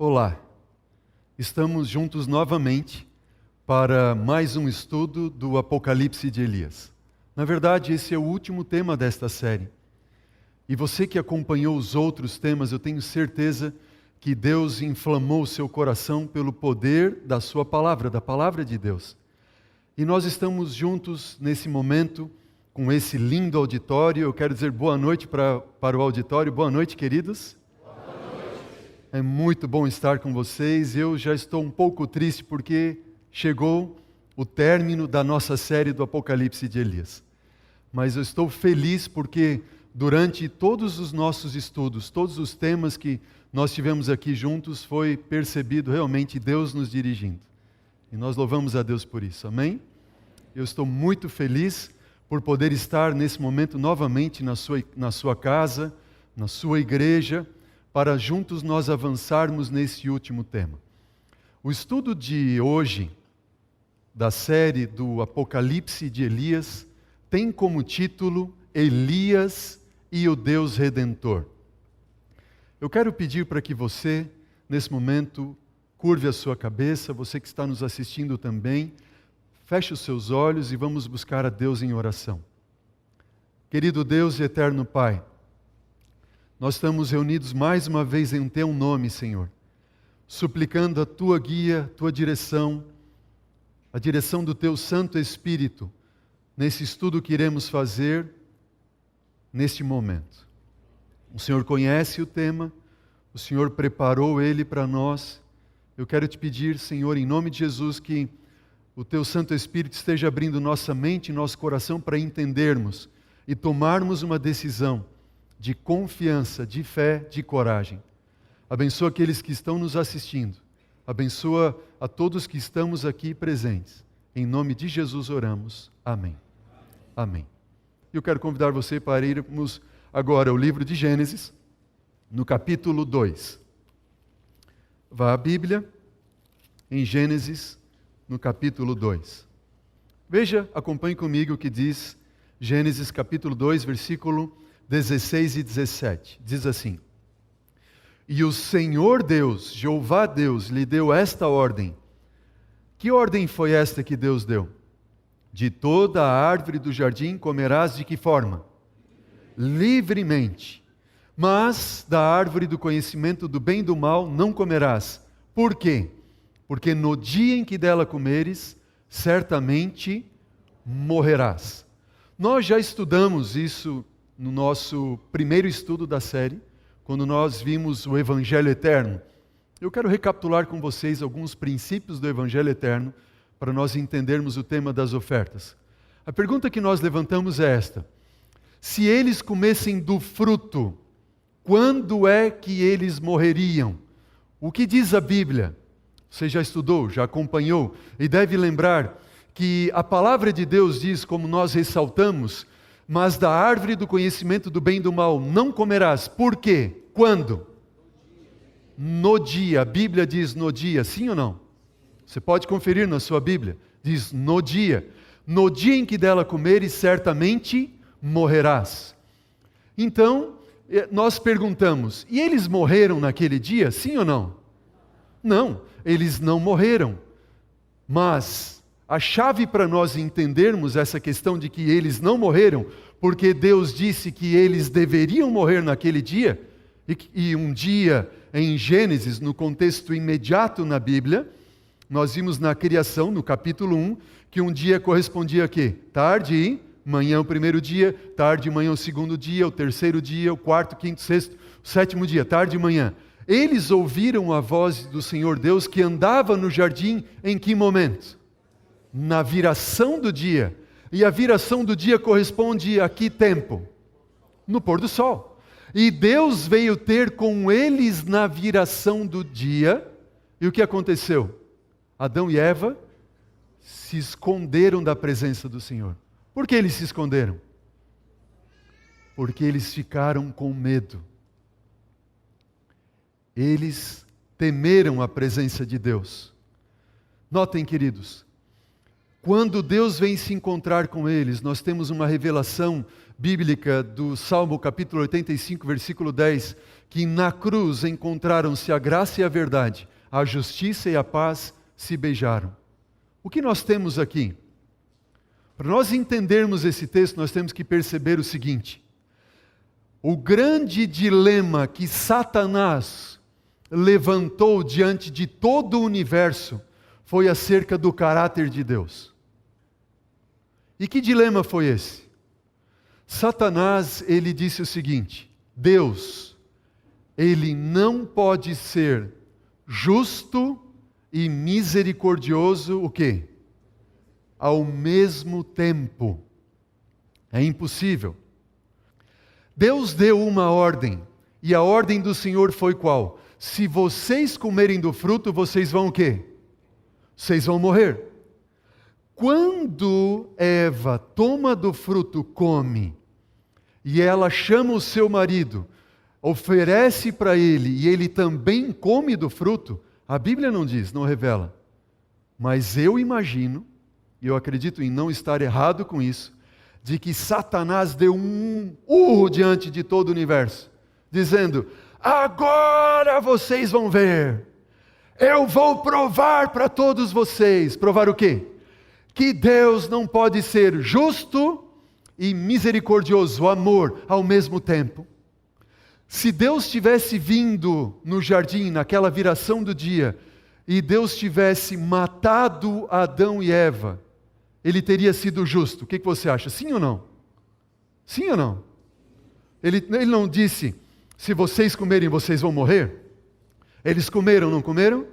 Olá, estamos juntos novamente para mais um estudo do Apocalipse de Elias. Na verdade, esse é o último tema desta série. E você que acompanhou os outros temas, eu tenho certeza que Deus inflamou o seu coração pelo poder da sua palavra, da palavra de Deus. E nós estamos juntos nesse momento, com esse lindo auditório. Eu quero dizer boa noite para o auditório. Boa noite, queridos. É muito bom estar com vocês. Eu já estou um pouco triste porque chegou o término da nossa série do Apocalipse de Elias. Mas eu estou feliz porque durante todos os nossos estudos, todos os temas que nós tivemos aqui juntos, foi percebido realmente Deus nos dirigindo. E nós louvamos a Deus por isso, amém? Eu estou muito feliz por poder estar nesse momento novamente na sua casa, na sua igreja, para juntos nós avançarmos nesse último tema. O estudo de hoje, da série do Apocalipse de Elias, tem como título Elias e o Deus Redentor. Eu quero pedir para que você, nesse momento, curve a sua cabeça, você que está nos assistindo também, feche os seus olhos e vamos buscar a Deus em oração. Querido Deus e eterno Pai, nós estamos reunidos mais uma vez em Teu nome, Senhor, suplicando a Tua guia, Tua direção, a direção do Teu Santo Espírito, nesse estudo que iremos fazer neste momento. O Senhor conhece o tema, o Senhor preparou ele para nós. Eu quero te pedir, Senhor, em nome de Jesus, que o Teu Santo Espírito esteja abrindo nossa mente e nosso coração para entendermos e tomarmos uma decisão de confiança, de fé, de coragem. Abençoa aqueles que estão nos assistindo. Abençoa a todos que estamos aqui presentes. Em nome de Jesus oramos. Amém. Amém. Eu quero convidar você para irmos agora ao livro de Gênesis, no capítulo 2. Vá à Bíblia, em Gênesis, no capítulo 2. Veja, acompanhe comigo o que diz Gênesis capítulo 2, versículo 16 e 17. Diz assim: E o Senhor Deus, Jeová Deus, lhe deu esta ordem. Que ordem foi esta que Deus deu? De toda a árvore do jardim comerás de que forma? Livremente. Mas da árvore do conhecimento do bem e do mal não comerás. Por quê? Porque no dia em que dela comeres, certamente morrerás. Nós já estudamos isso no nosso primeiro estudo da série, quando nós vimos o Evangelho Eterno. Eu quero recapitular com vocês alguns princípios do Evangelho Eterno para nós entendermos o tema das ofertas. A pergunta que nós levantamos é esta: se eles comessem do fruto, quando é que eles morreriam? O que diz a Bíblia? Você já estudou, já acompanhou e deve lembrar que a palavra de Deus diz, como nós ressaltamos, mas da árvore do conhecimento do bem e do mal não comerás. Por quê? Quando? No dia. A Bíblia diz no dia, sim ou não? Você pode conferir na sua Bíblia. Diz no dia. No dia em que dela comeres, certamente morrerás. Então, nós perguntamos, e eles morreram naquele dia, sim ou não? Não, eles não morreram. Mas a chave para nós entendermos essa questão de que eles não morreram, porque Deus disse que eles deveriam morrer naquele dia, e um dia em Gênesis, no contexto imediato na Bíblia, nós vimos na criação, no capítulo 1, que um dia correspondia a quê? Tarde e manhã o primeiro dia, tarde e manhã o segundo dia, o terceiro dia, o quarto, quinto, sexto, o sétimo dia, tarde e manhã. Eles ouviram a voz do Senhor Deus que andava no jardim em que momento? Na viração do dia. E a viração do dia corresponde a que tempo? No pôr do sol. E Deus veio ter com eles na viração do dia. E o que aconteceu? Adão e Eva se esconderam da presença do Senhor. Por que eles se esconderam? Porque eles ficaram com medo. Eles temeram a presença de Deus. Notem, queridos, Quando Deus vem se encontrar com eles, nós temos uma revelação bíblica do Salmo capítulo 85, versículo 10, que na cruz encontraram-se a graça e a verdade, a justiça e a paz se beijaram. O que nós temos aqui? Para nós entendermos esse texto, nós temos que perceber o seguinte: o grande dilema que Satanás levantou diante de todo o universo foi acerca do caráter de Deus. E que dilema foi esse? Satanás, ele disse o seguinte: Deus, ele não pode ser justo e misericordioso, o quê? Ao mesmo tempo. É impossível. Deus deu uma ordem, e a ordem do Senhor foi qual? Se vocês comerem do fruto, vocês vão o quê? Vocês vão morrer. Quando Eva toma do fruto, come, e ela chama o seu marido, oferece para ele, e ele também come do fruto, a Bíblia não diz, não revela. Mas eu imagino, e eu acredito em não estar errado com isso, de que Satanás deu um urro diante de todo o universo, dizendo: agora vocês vão ver, eu vou provar para todos vocês. Provar o quê? Que Deus não pode ser justo e misericordioso, amor, ao mesmo tempo. Se Deus tivesse vindo no jardim, naquela viração do dia, e Deus tivesse matado Adão e Eva, ele teria sido justo. O que você acha? Sim ou não? Sim ou não? Ele não disse: se vocês comerem, vocês vão morrer? Eles comeram, não comeram?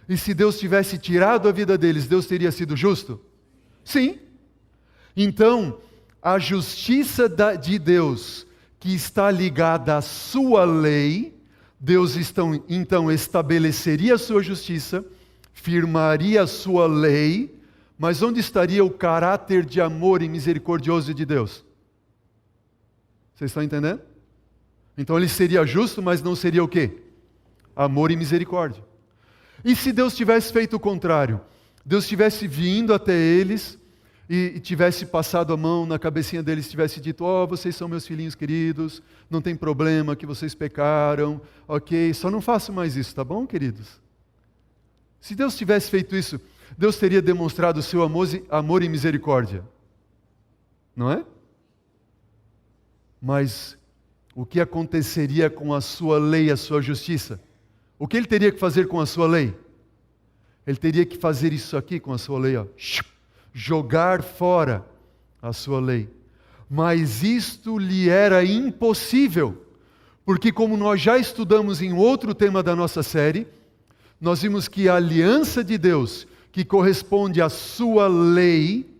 E se Deus tivesse tirado a vida deles, Deus teria sido justo? Sim. Então, a justiça de Deus, que está ligada à sua lei, Deus então estabeleceria a sua justiça, firmaria a sua lei, mas onde estaria o caráter de amor e misericordioso de Deus? Vocês estão entendendo? Então ele seria justo, mas não seria o quê? Amor e misericórdia. E se Deus tivesse feito o contrário? Deus tivesse vindo até eles e tivesse passado a mão na cabecinha deles, tivesse dito: ó, vocês são meus filhinhos queridos, não tem problema que vocês pecaram, ok, só não façam mais isso, tá bom, queridos? Se Deus tivesse feito isso, Deus teria demonstrado o seu amor e misericórdia, não é? Mas o que aconteceria com a sua lei, a sua justiça? O que ele teria que fazer com a sua lei? Ele teria que fazer isso aqui com a sua lei, ó, jogar fora a sua lei. Mas isto lhe era impossível, porque como nós já estudamos em outro tema da nossa série, nós vimos que a aliança de Deus, que corresponde à sua lei,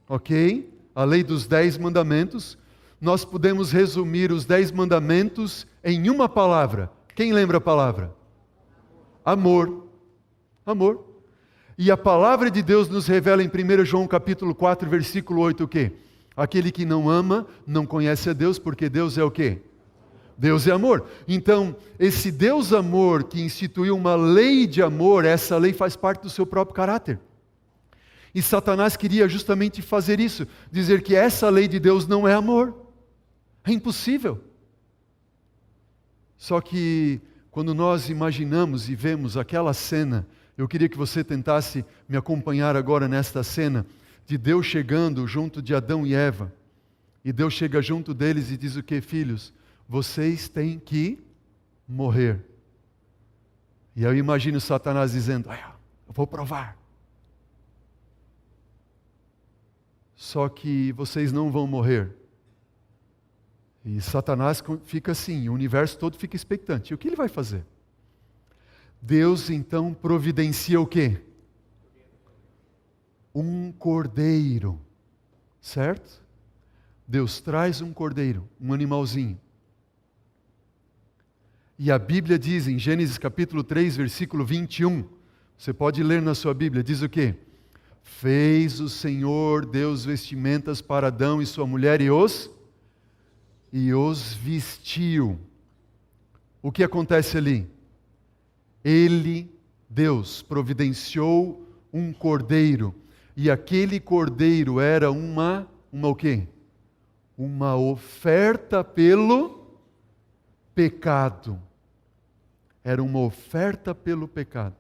ok? A lei dos 10 mandamentos, nós podemos resumir os 10 mandamentos em uma palavra. Quem lembra a palavra? Amor. Amor. E a palavra de Deus nos revela em 1 João capítulo 4, versículo 8 o quê? Aquele que não ama, não conhece a Deus, porque Deus é o quê? Deus é amor. Então, esse Deus amor que instituiu uma lei de amor, essa lei faz parte do seu próprio caráter. E Satanás queria justamente fazer isso, dizer que essa lei de Deus não é amor. É impossível. Só que quando nós imaginamos e vemos aquela cena, eu queria que você tentasse me acompanhar agora nesta cena, de Deus chegando junto de Adão e Eva. E Deus chega junto deles e diz o que, filhos? Vocês têm que morrer. E eu imagino Satanás dizendo: eu vou provar. Só que vocês não vão morrer. E Satanás fica assim, o universo todo fica expectante. E o que ele vai fazer? Deus então providencia o quê? Um cordeiro, certo? Deus traz um cordeiro, um animalzinho. E a Bíblia diz em Gênesis capítulo 3, versículo 21, você pode ler na sua Bíblia, diz o quê? Fez o Senhor Deus vestimentas para Adão e sua mulher e os vestiu. O que acontece ali? Ele, Deus, providenciou um cordeiro. E aquele cordeiro era uma o quê? Uma oferta pelo pecado. Era uma oferta pelo pecado.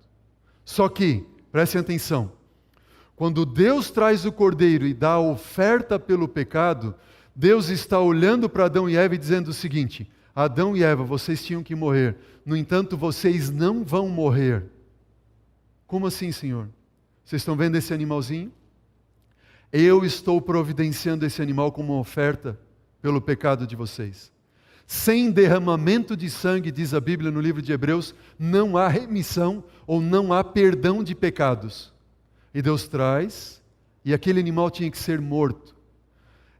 Só que, prestem atenção, quando Deus traz o cordeiro e dá a oferta pelo pecado, Deus está olhando para Adão e Eva e dizendo o seguinte: Adão e Eva, vocês tinham que morrer. No entanto, vocês não vão morrer. Como assim, Senhor? Vocês estão vendo esse animalzinho? Eu estou providenciando esse animal como uma oferta pelo pecado de vocês. Sem derramamento de sangue, diz a Bíblia no livro de Hebreus, não há remissão ou não há perdão de pecados. E Deus traz, e aquele animal tinha que ser morto.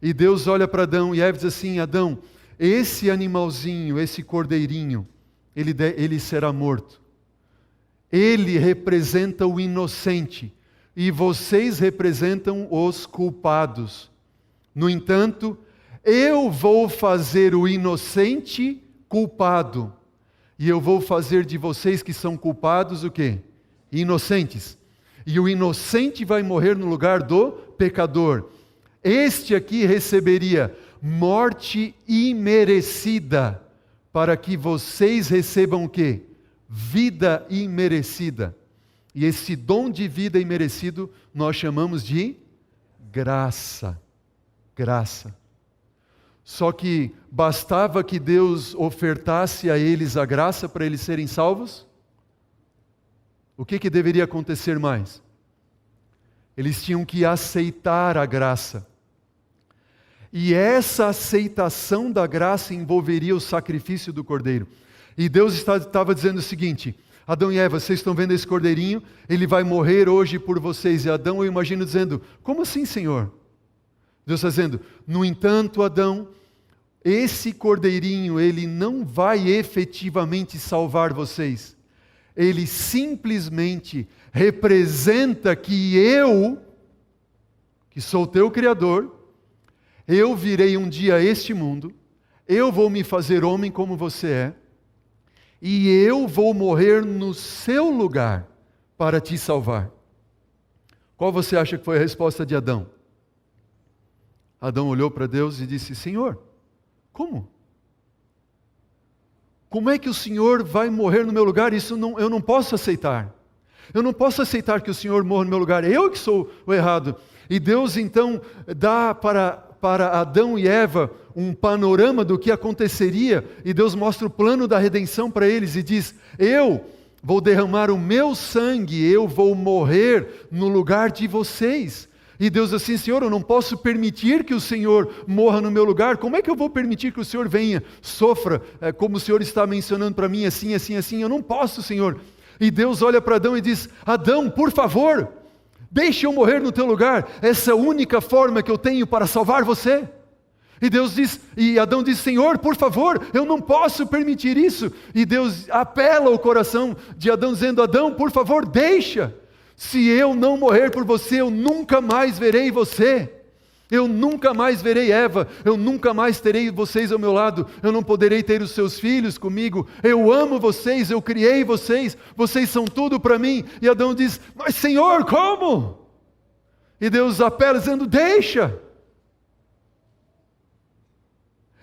E Deus olha para Adão e Eva e diz assim: Adão, esse animalzinho, esse cordeirinho, ele será morto. Ele representa o inocente e vocês representam os culpados. No entanto, eu vou fazer o inocente culpado e eu vou fazer de vocês que são culpados o quê? Inocentes. E o inocente vai morrer no lugar do pecador. Este aqui receberia morte imerecida para que vocês recebam o quê? Vida imerecida. E esse dom de vida imerecido nós chamamos de graça. Graça. Só que bastava que Deus ofertasse a eles a graça para eles serem salvos? O que deveria acontecer mais? Eles tinham que aceitar a graça. E essa aceitação da graça envolveria o sacrifício do cordeiro. E Deus estava dizendo o seguinte: Adão e Eva, vocês estão vendo esse cordeirinho? Ele vai morrer hoje por vocês. E Adão, eu imagino, dizendo: como assim, Senhor? Deus está dizendo: no entanto, Adão, esse cordeirinho, ele não vai efetivamente salvar vocês. Ele simplesmente representa que eu, que sou teu Criador, eu virei um dia a este mundo, eu vou me fazer homem como você é, e eu vou morrer no seu lugar para te salvar. Qual você acha que foi a resposta de Adão? Adão olhou para Deus e disse: Senhor, como? Como é que o Senhor vai morrer no meu lugar? Isso eu não posso aceitar. Eu não posso aceitar que o Senhor morra no meu lugar. Eu que sou o errado. E Deus então dá para Adão e Eva um panorama do que aconteceria, e Deus mostra o plano da redenção para eles e diz: eu vou derramar o meu sangue, eu vou morrer no lugar de vocês. E Deus assim: Senhor, eu não posso permitir que o Senhor morra no meu lugar. Como é que eu vou permitir que o Senhor venha, sofra, como o Senhor está mencionando para mim, assim, assim, assim? Eu não posso, Senhor. E Deus olha para Adão e diz: Adão, por favor, deixe eu morrer no teu lugar. Essa é a única forma que eu tenho para salvar você. E Adão diz: Senhor, por favor, eu não posso permitir isso. E Deus apela ao coração de Adão, dizendo: Adão, por favor, deixa. Se eu não morrer por você, eu nunca mais verei você. Eu nunca mais verei Eva. Eu nunca mais terei vocês ao meu lado. Eu não poderei ter os seus filhos comigo. Eu amo vocês, eu criei vocês. Vocês são tudo para mim. E Adão diz: mas Senhor, como? E Deus apela dizendo: deixa.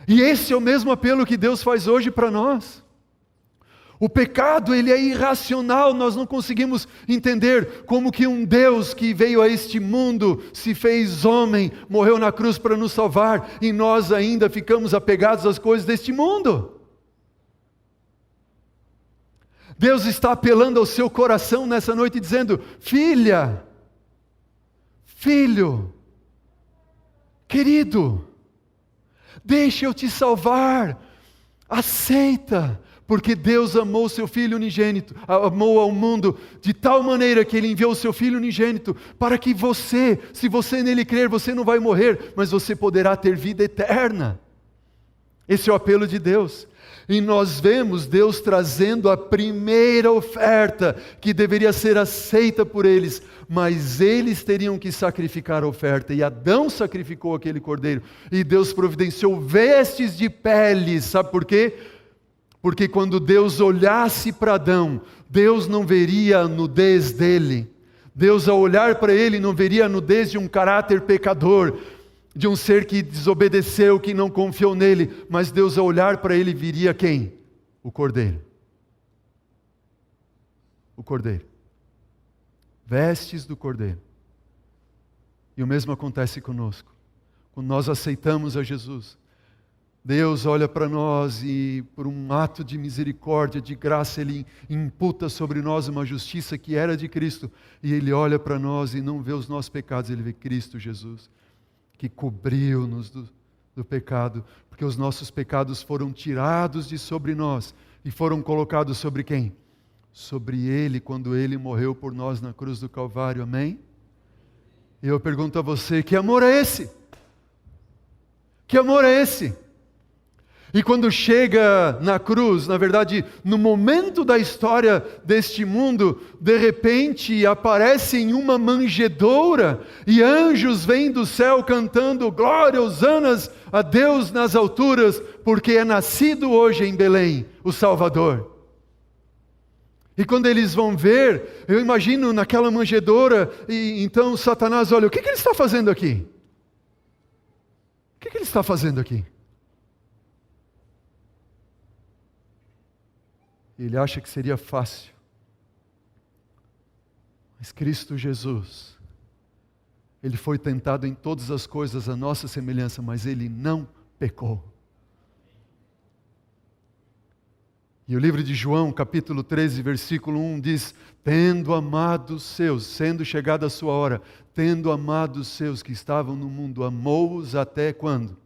E esse é o mesmo apelo que Deus faz hoje para nós. O pecado, ele é irracional, nós não conseguimos entender como que um Deus que veio a este mundo, se fez homem, morreu na cruz para nos salvar, e nós ainda ficamos apegados às coisas deste mundo. Deus está apelando ao seu coração nessa noite dizendo: filha, filho, querido, deixa eu te salvar, aceita. Porque Deus amou o seu Filho unigênito, amou ao mundo de tal maneira que Ele enviou o seu Filho unigênito para que você, se você nele crer, você não vai morrer, mas você poderá ter vida eterna. Esse é o apelo de Deus. E nós vemos Deus trazendo a primeira oferta que deveria ser aceita por eles, mas eles teriam que sacrificar a oferta, e Adão sacrificou aquele cordeiro, e Deus providenciou vestes de peles, sabe por quê? Porque quando Deus olhasse para Adão, Deus não veria a nudez dele, Deus, ao olhar para ele, não veria a nudez de um caráter pecador, de um ser que desobedeceu, que não confiou nele, mas Deus, ao olhar para ele, viria quem? O Cordeiro. O Cordeiro. Vestes do Cordeiro. E o mesmo acontece conosco. Quando nós aceitamos a Jesus, Deus olha para nós e, por um ato de misericórdia, de graça, Ele imputa sobre nós uma justiça que era de Cristo. E Ele olha para nós e não vê os nossos pecados, Ele vê Cristo Jesus, que cobriu-nos do pecado, porque os nossos pecados foram tirados de sobre nós e foram colocados sobre quem? Sobre Ele, quando Ele morreu por nós na cruz do Calvário, amém? E eu pergunto a você, que amor é esse? Que amor é esse? E quando chega na cruz, na verdade, no momento da história deste mundo, de repente aparece em uma manjedoura e anjos vêm do céu cantando glória, hosanas a Deus nas alturas, porque é nascido hoje em Belém o Salvador. E quando eles vão ver, eu imagino naquela manjedoura, e então Satanás olha, o que ele está fazendo aqui? O que ele está fazendo aqui? Ele acha que seria fácil. Mas Cristo Jesus, Ele foi tentado em todas as coisas a nossa semelhança, mas Ele não pecou. E o livro de João, capítulo 13, versículo 1 diz, tendo amado os seus, sendo chegada a sua hora, tendo amado os seus que estavam no mundo, amou-os até quando?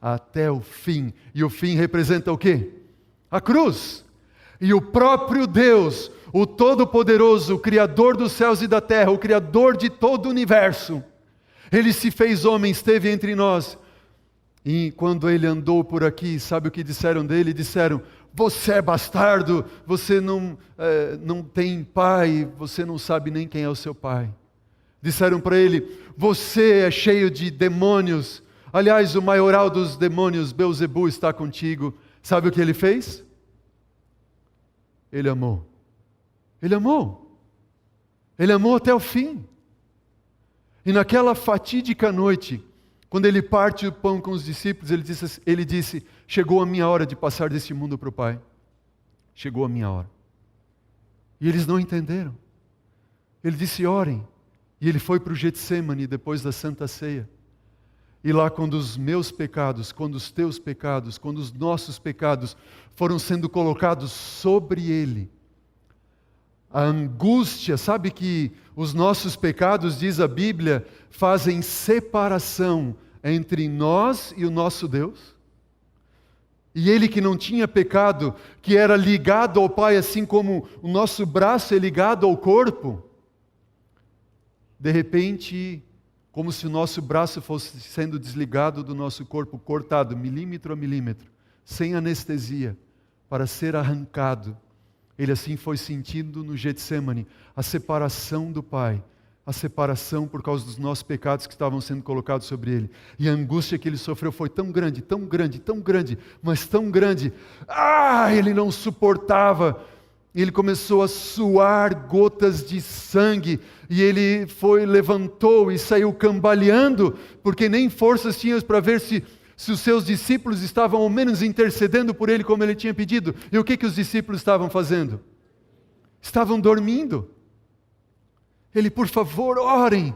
Até o fim. E o fim representa o quê? A cruz. E o próprio Deus, o Todo-Poderoso, o Criador dos céus e da terra, o Criador de todo o universo, Ele se fez homem, esteve entre nós. E quando Ele andou por aqui, sabe o que disseram dele? Disseram, você é bastardo, você não tem pai, você não sabe nem quem é o seu pai. Disseram para Ele, você é cheio de demônios. Aliás, o maioral dos demônios, Beelzebul, está contigo. Sabe o que Ele fez? Ele amou. Ele amou. Ele amou até o fim. E naquela fatídica noite, quando Ele parte o pão com os discípulos, Ele disse, chegou a minha hora de passar deste mundo para o Pai. Chegou a minha hora. E eles não entenderam. Ele disse, orem. E Ele foi para o Getsemane depois da Santa Ceia. E lá quando os meus pecados, quando os teus pecados, quando os nossos pecados foram sendo colocados sobre Ele, a angústia, sabe que os nossos pecados, diz a Bíblia, fazem separação entre nós e o nosso Deus? E Ele que não tinha pecado, que era ligado ao Pai, assim como o nosso braço é ligado ao corpo, de repente, como se o nosso braço fosse sendo desligado do nosso corpo, cortado milímetro a milímetro, sem anestesia, para ser arrancado. Ele assim foi sentindo no Getsemane a separação do Pai, a separação por causa dos nossos pecados que estavam sendo colocados sobre Ele. E a angústia que Ele sofreu foi tão grande, tão grande, tão grande, mas tão grande. Ele não suportava. Ele começou a suar gotas de sangue, e ele levantou e saiu cambaleando, porque nem forças tinha para ver se os seus discípulos estavam ao menos intercedendo por ele como ele tinha pedido. E o que os discípulos estavam fazendo? Estavam dormindo. Ele, por favor, orem.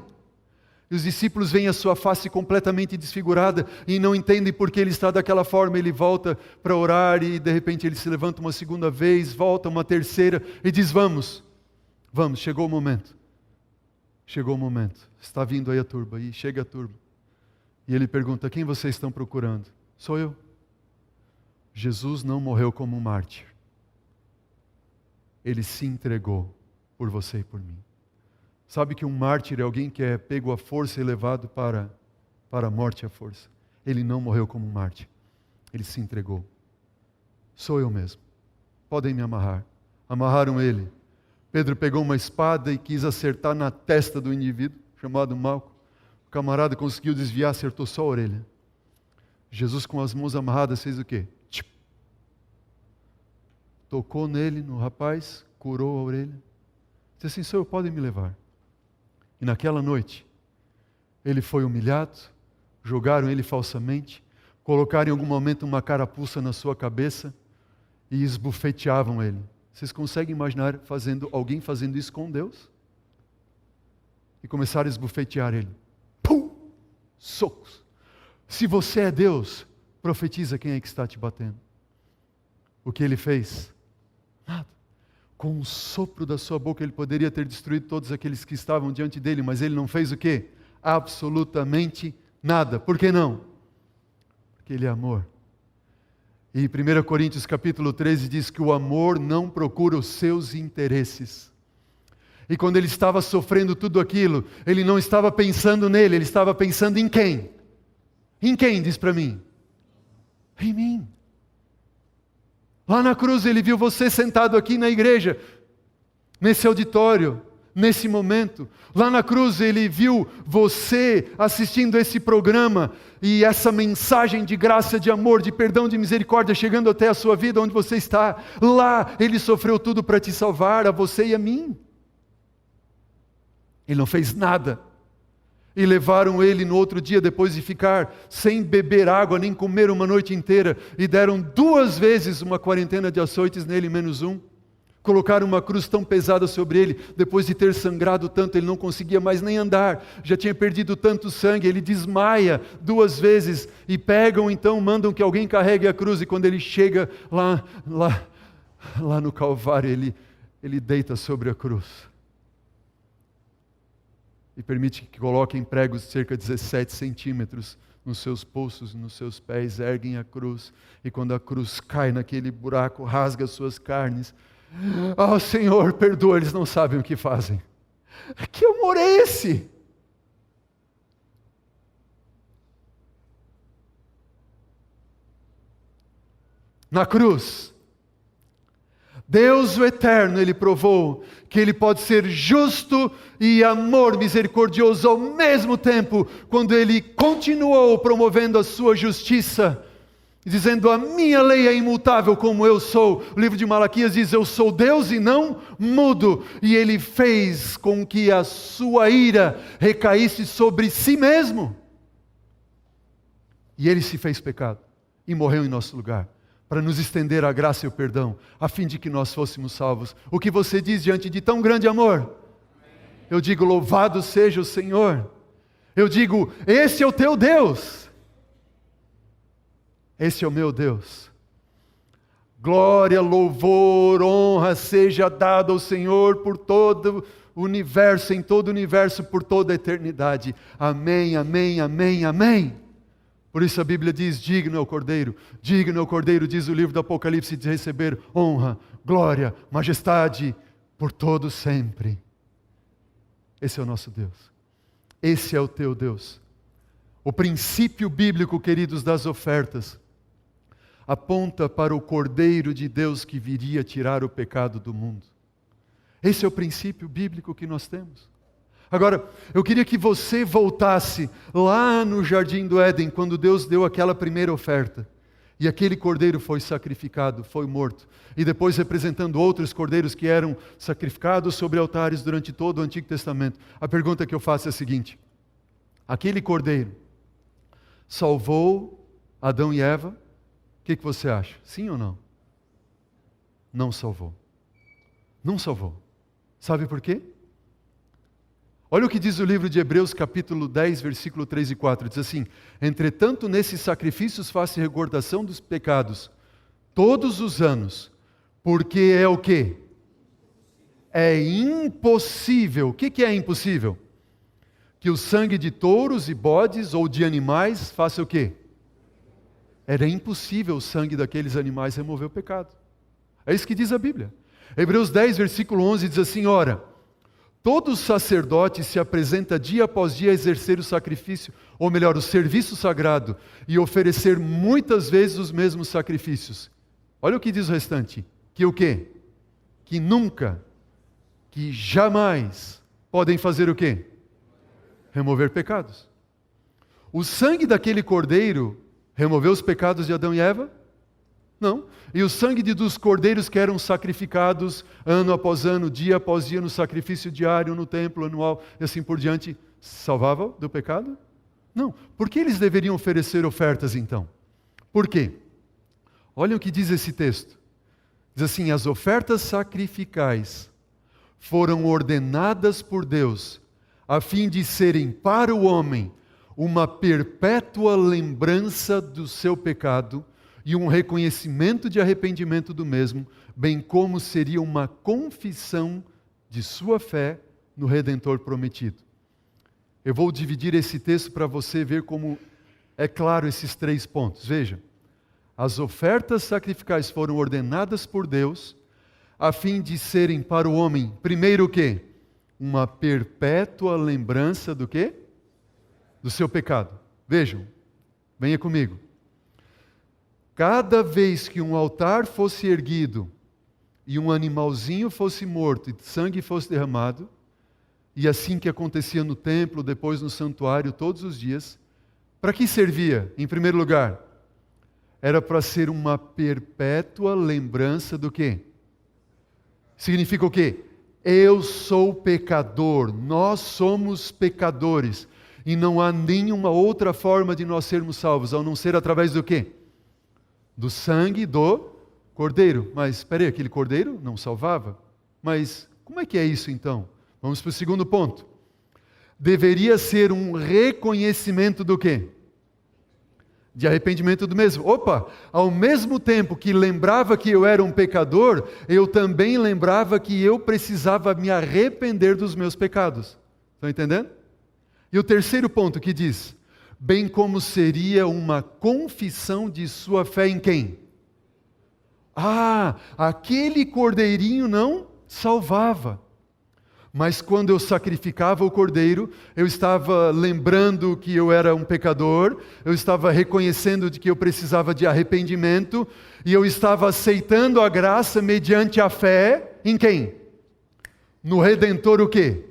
E os discípulos veem a sua face completamente desfigurada e não entendem por que ele está daquela forma. Ele volta para orar e de repente ele se levanta uma segunda vez, volta uma terceira e diz, vamos, chegou o momento. Chegou o momento. Está vindo aí a turba. E chega a turba. E ele pergunta, quem vocês estão procurando? Sou eu. Jesus não morreu como um mártir. Ele se entregou por você e por mim. Sabe que um mártir é alguém que é pego à força e levado para a morte à força. Ele não morreu como um mártir. Ele se entregou. Sou eu mesmo. Podem me amarrar. Amarraram ele. Pedro pegou uma espada e quis acertar na testa do indivíduo, chamado Malco. O camarada conseguiu desviar, acertou só a orelha. Jesus, com as mãos amarradas, fez o quê? Tocou nele, no rapaz, curou a orelha. Disse assim, Senhor, podem me levar. E naquela noite, ele foi humilhado, jogaram ele falsamente, colocaram em algum momento uma carapuça na sua cabeça e esbofeteavam ele. Vocês conseguem imaginar alguém fazendo isso com Deus? E começaram a esbofetear ele. Pum! Socos. Se você é Deus, profetiza quem é que está te batendo. O que ele fez? Nada. Com o sopro da sua boca ele poderia ter destruído todos aqueles que estavam diante dele, mas ele não fez o quê? Absolutamente nada. Por que não? Porque ele é amor. E 1 Coríntios capítulo 13 diz que o amor não procura os seus interesses. E quando ele estava sofrendo tudo aquilo, ele não estava pensando nele, ele estava pensando em quem? Em quem, diz para mim? Em mim. Lá na cruz ele viu você sentado aqui na igreja, nesse auditório, nesse momento. Lá na cruz ele viu você assistindo esse programa e essa mensagem de graça, de amor, de perdão, de misericórdia chegando até a sua vida onde você está. Lá ele sofreu tudo para te salvar, a você e a mim. Ele não fez nada. E levaram ele no outro dia, depois de ficar sem beber água, nem comer uma noite inteira, e deram 2 vezes uma quarentena de açoites nele, menos um. Colocaram uma cruz tão pesada sobre ele, depois de ter sangrado tanto, ele não conseguia mais nem andar, já tinha perdido tanto sangue, ele desmaia 2 vezes, e pegam então, mandam que alguém carregue a cruz, e quando ele chega lá no Calvário, ele deita sobre a cruz. E permite que coloquem pregos de cerca de 17 centímetros nos seus pulsos, nos seus pés, erguem a cruz. E quando a cruz cai naquele buraco, rasga as suas carnes. Ah, Senhor, perdoa, eles não sabem o que fazem. Que amor é esse? Na cruz, Deus o Eterno, Ele provou que Ele pode ser justo e amor misericordioso ao mesmo tempo, quando Ele continuou promovendo a sua justiça, dizendo: a minha lei é imutável como eu sou. O livro de Malaquias diz: eu sou Deus e não mudo. E Ele fez com que a sua ira recaísse sobre si mesmo. E Ele se fez pecado e morreu em nosso lugar, para nos estender a graça e o perdão, a fim de que nós fôssemos salvos. O que você diz diante de tão grande amor? Amém. Eu digo: louvado seja o Senhor. Eu digo: esse é o teu Deus. Esse é o meu Deus. Glória, louvor, honra seja dado ao Senhor por todo o universo, em todo o universo, por toda a eternidade. Amém, amém, amém, amém. Por isso a Bíblia diz: digno é o Cordeiro, diz o livro do Apocalipse, de receber honra, glória, majestade, por todo sempre. Esse é o nosso Deus. Esse é o teu Deus. O princípio bíblico, queridos, das ofertas, aponta para o Cordeiro de Deus que viria tirar o pecado do mundo. Esse é o princípio bíblico que nós temos. Agora, eu queria que você voltasse lá no Jardim do Éden, quando Deus deu aquela primeira oferta. E aquele cordeiro foi sacrificado, foi morto. E depois representando outros cordeiros que eram sacrificados sobre altares durante todo o Antigo Testamento. A pergunta que eu faço é a seguinte: aquele cordeiro salvou Adão e Eva? O que você acha? Sim ou não? Não salvou. Não salvou. Sabe por quê? Olha o que diz o livro de Hebreus, capítulo 10, versículo 3 e 4. Diz assim: entretanto, nesses sacrifícios faz-se recordação dos pecados todos os anos, porque é o quê? É impossível. O que é impossível? Que o sangue de touros e bodes ou de animais faça o quê? Era impossível o sangue daqueles animais remover o pecado. É isso que diz a Bíblia. Hebreus 10, versículo 11 diz assim: ora, todo sacerdote se apresenta dia após dia a exercer o sacrifício, ou melhor, o serviço sagrado, e oferecer muitas vezes os mesmos sacrifícios. Olha o que diz o restante. Que o quê? Que nunca, que jamais podem fazer o quê? Remover pecados. O sangue daquele cordeiro removeu os pecados de Adão e Eva? Não. E o sangue dos cordeiros que eram sacrificados ano após ano, dia após dia, no sacrifício diário, no templo anual e assim por diante, salvava do pecado? Não. Por que eles deveriam oferecer ofertas então? Por quê? Olha o que diz esse texto. Diz assim: as ofertas sacrificais foram ordenadas por Deus a fim de serem para o homem uma perpétua lembrança do seu pecado e um reconhecimento de arrependimento do mesmo, bem como seria uma confissão de sua fé no Redentor prometido. Eu vou dividir esse texto para você ver como é claro esses 3 pontos. Veja, as ofertas sacrificais foram ordenadas por Deus a fim de serem para o homem, primeiro o quê? Uma perpétua lembrança do quê? Do seu pecado. Vejam, venha comigo. Cada vez que um altar fosse erguido e um animalzinho fosse morto e sangue fosse derramado, e assim que acontecia no templo, depois no santuário, todos os dias, para que servia, em primeiro lugar? Era para ser uma perpétua lembrança do quê? Significa o quê? Eu sou pecador, nós somos pecadores, e não há nenhuma outra forma de nós sermos salvos, a não ser através do quê? Do sangue do cordeiro. Mas, espera aí, aquele cordeiro não salvava? Mas, como é que é isso então? Vamos para o segundo ponto. Deveria ser um reconhecimento do quê? De arrependimento do mesmo. Opa, ao mesmo tempo que lembrava que eu era um pecador, eu também lembrava que eu precisava me arrepender dos meus pecados. Estão entendendo? E o terceiro ponto que diz, bem como seria uma confissão de sua fé em quem? Aquele cordeirinho não salvava. Mas quando eu sacrificava o cordeiro, eu estava lembrando que eu era um pecador, eu estava reconhecendo de que eu precisava de arrependimento, e eu estava aceitando a graça mediante a fé em quem? No Redentor o quê?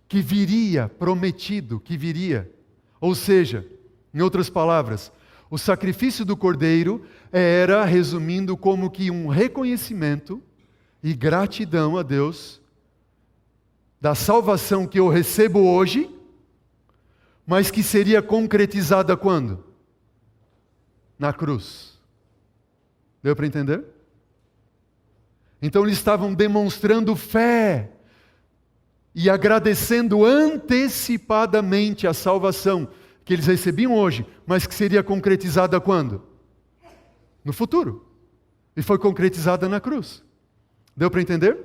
Que viria, prometido, que viria. Ou seja, em outras palavras, o sacrifício do cordeiro era, resumindo, como que um reconhecimento e gratidão a Deus da salvação que eu recebo hoje, mas que seria concretizada quando? Na cruz. Deu para entender? Então eles estavam demonstrando fé e agradecendo antecipadamente a salvação que eles recebiam hoje, mas que seria concretizada quando? No futuro. E foi concretizada na cruz. Deu para entender?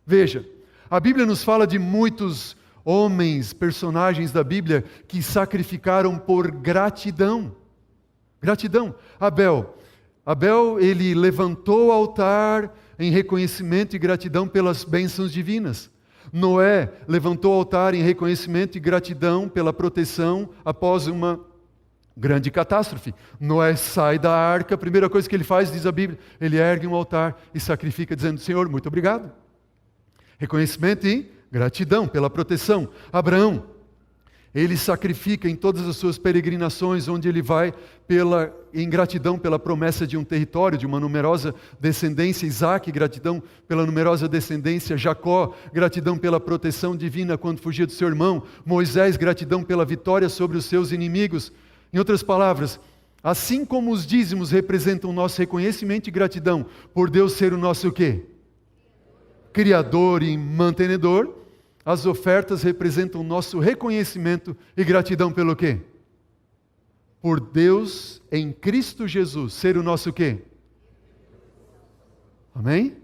Veja, a Bíblia nos fala de muitos homens, personagens da Bíblia, que sacrificaram por gratidão. Gratidão. Abel, ele levantou o altar em reconhecimento e gratidão pelas bênçãos divinas. Noé levantou o altar em reconhecimento e gratidão pela proteção após uma grande catástrofe. Noé sai da arca, a primeira coisa que ele faz, diz a Bíblia, ele ergue um altar e sacrifica, dizendo: Senhor, muito obrigado. Reconhecimento e gratidão pela proteção. Abraão, ele sacrifica em todas as suas peregrinações, onde ele vai em gratidão pela promessa de um território, de uma numerosa descendência. Isaac, gratidão pela numerosa descendência. Jacó, gratidão pela proteção divina quando fugia do seu irmão. Moisés, gratidão pela vitória sobre os seus inimigos. Em outras palavras, assim como os dízimos representam o nosso reconhecimento e gratidão por Deus ser o nosso o quê? Criador e mantenedor, as ofertas representam o nosso reconhecimento e gratidão pelo quê? Por Deus em Cristo Jesus ser o nosso quê? Amém?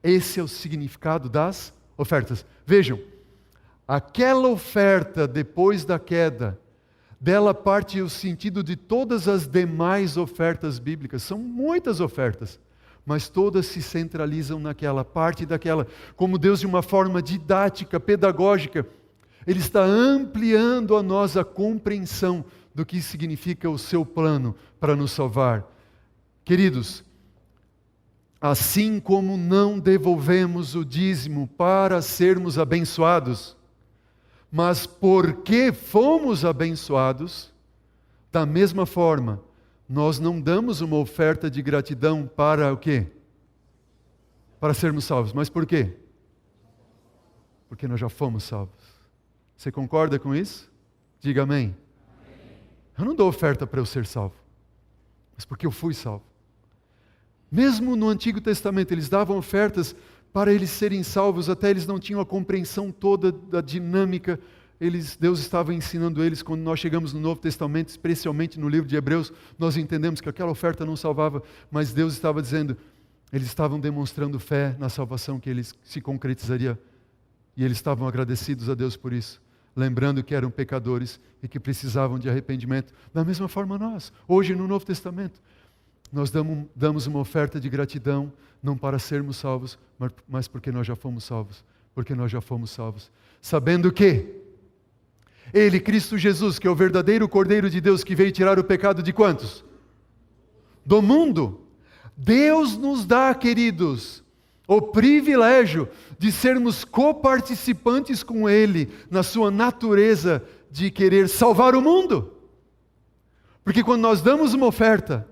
Esse é o significado das ofertas. Vejam, aquela oferta depois da queda, dela parte o sentido de todas as demais ofertas bíblicas. São muitas ofertas, mas todas se centralizam naquela parte daquela. Como Deus, de uma forma didática, pedagógica, Ele está ampliando a nós a compreensão do que significa o seu plano para nos salvar. Queridos, assim como não devolvemos o dízimo para sermos abençoados, mas porque fomos abençoados, da mesma forma, nós não damos uma oferta de gratidão para o quê? Para sermos salvos. Mas por quê? Porque nós já fomos salvos. Você concorda com isso? Diga amém. Eu não dou oferta para eu ser salvo, mas porque eu fui salvo. Mesmo no Antigo Testamento, eles davam ofertas para eles serem salvos, até eles não tinham a compreensão toda da dinâmica. Deus estava ensinando eles. Quando nós chegamos no Novo Testamento, especialmente no livro de Hebreus, nós entendemos que aquela oferta não salvava, mas Deus estava dizendo, eles estavam demonstrando fé na salvação que eles se concretizaria, e eles estavam agradecidos a Deus por isso, lembrando que eram pecadores e que precisavam de arrependimento. Da mesma forma nós, hoje no Novo Testamento, nós damos uma oferta de gratidão, não para sermos salvos, mas porque nós já fomos salvos. Porque nós já fomos salvos. Sabendo que Ele, Cristo Jesus, que é o verdadeiro Cordeiro de Deus, que veio tirar o pecado de quantos? Do mundo. Deus nos dá, queridos, o privilégio de sermos coparticipantes com Ele na sua natureza de querer salvar o mundo. Porque quando nós damos uma oferta,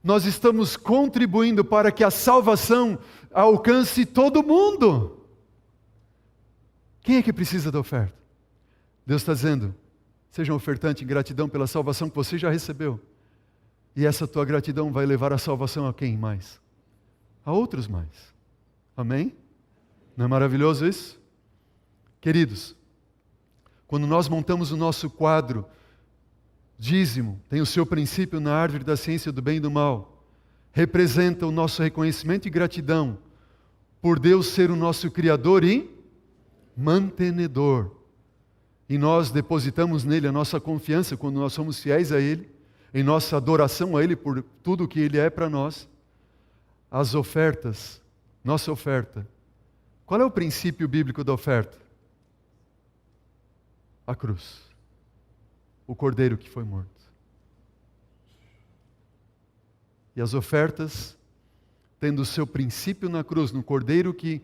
nós estamos contribuindo para que a salvação alcance todo mundo. Quem é que precisa da oferta? Deus está dizendo, seja um ofertante em gratidão pela salvação que você já recebeu. E essa tua gratidão vai levar a salvação a quem mais? A outros mais. Amém? Não é maravilhoso isso? Queridos, quando nós montamos o nosso quadro, dízimo, tem o seu princípio na árvore da ciência do bem e do mal, representa o nosso reconhecimento e gratidão por Deus ser o nosso Criador e mantenedor. E nós depositamos nele a nossa confiança quando nós somos fiéis a Ele, em nossa adoração a Ele por tudo o que Ele é para nós. As ofertas, nossa oferta. Qual é o princípio bíblico da oferta? A cruz. O cordeiro que foi morto. E as ofertas, tendo o seu princípio na cruz, no cordeiro que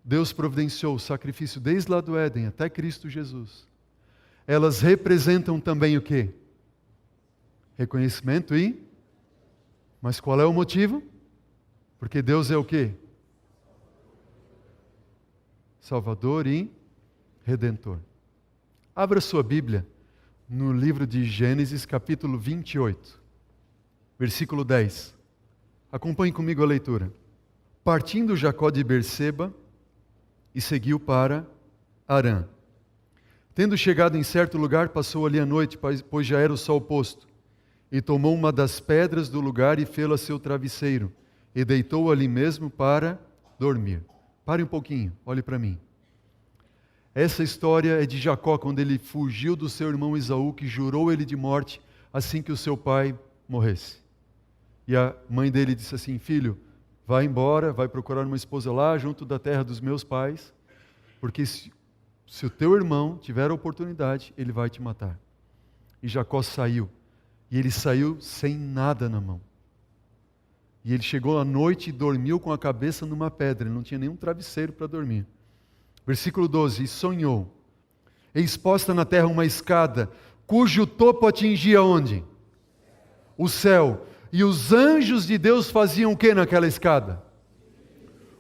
Deus providenciou, o sacrifício desde lá do Éden até Cristo Jesus, elas representam também o quê? Reconhecimento mas qual é o motivo? Porque Deus é o quê? Salvador e Redentor. Abra sua Bíblia no livro de Gênesis, capítulo 28, versículo 10. Acompanhe comigo a leitura. Partindo Jacó de Berseba e seguiu para Harã. Tendo chegado em certo lugar, passou ali a noite, pois já era o sol posto. E tomou uma das pedras do lugar e fê-la seu travesseiro, e deitou ali mesmo para dormir. Pare um pouquinho, olhe para mim. Essa história é de Jacó, quando ele fugiu do seu irmão Esaú, que jurou ele de morte assim que o seu pai morresse. E a mãe dele disse assim, filho, vai embora, vai procurar uma esposa lá, junto da terra dos meus pais, porque se o teu irmão tiver a oportunidade, ele vai te matar. E Jacó saiu. E ele saiu sem nada na mão. E ele chegou à noite e dormiu com a cabeça numa pedra. Ele não tinha nenhum travesseiro para dormir. Versículo 12. E sonhou. E exposta na terra uma escada, cujo topo atingia onde? O céu. E os anjos de Deus faziam o que naquela escada?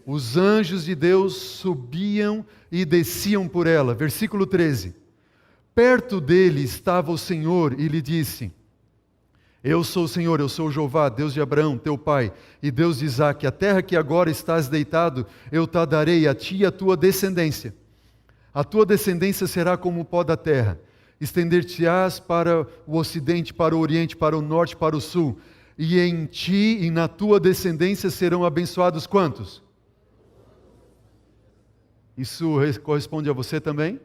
Os anjos de Deus subiam e desciam por ela. Versículo 13. Perto dele estava o Senhor e lhe disse, eu sou o Senhor, eu sou Jeová, Deus de Abraão, teu pai, e Deus de Isaque. A terra que agora estás deitado, eu te darei a ti e a tua descendência. A tua descendência será como o pó da terra. Estender-te-ás para o ocidente, para o oriente, para o norte, para o sul. E em ti e na tua descendência serão abençoados quantos? Isso corresponde a você também?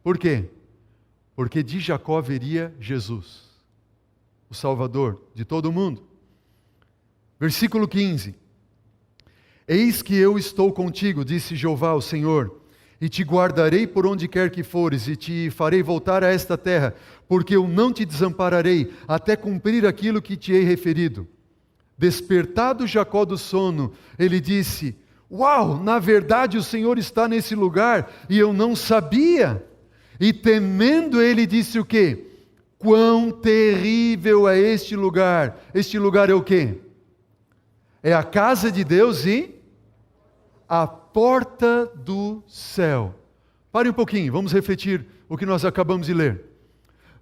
Por quê? Porque de Jacó viria Jesus, o Salvador de todo mundo. Versículo 15. Eis que eu estou contigo, disse Jeová, o Senhor, e te guardarei por onde quer que fores, e te farei voltar a esta terra, porque eu não te desampararei, até cumprir aquilo que te hei referido. Despertado Jacó do sono, ele disse, uau, na verdade o Senhor está nesse lugar, e eu não sabia. E temendo ele disse o quê? Quão terrível é este lugar! Este lugar é o quê? É a casa de Deus e a porta do céu. Pare um pouquinho, vamos refletir o que nós acabamos de ler.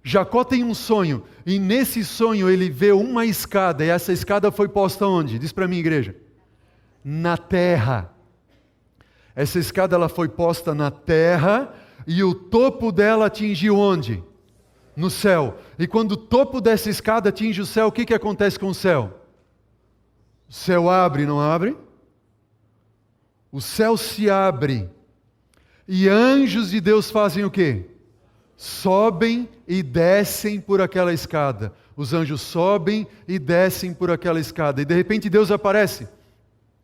Jacó tem um sonho, e nesse sonho ele vê uma escada, e essa escada foi posta onde? Diz para mim, igreja. Na terra. Essa escada ela foi posta na terra, e o topo dela atingiu onde? No céu. E quando o topo dessa escada atinge o céu, o que acontece com o céu? O céu abre, não abre? O céu se abre. E anjos de Deus fazem o quê? Sobem e descem por aquela escada. Os anjos sobem e descem por aquela escada. E de repente Deus aparece.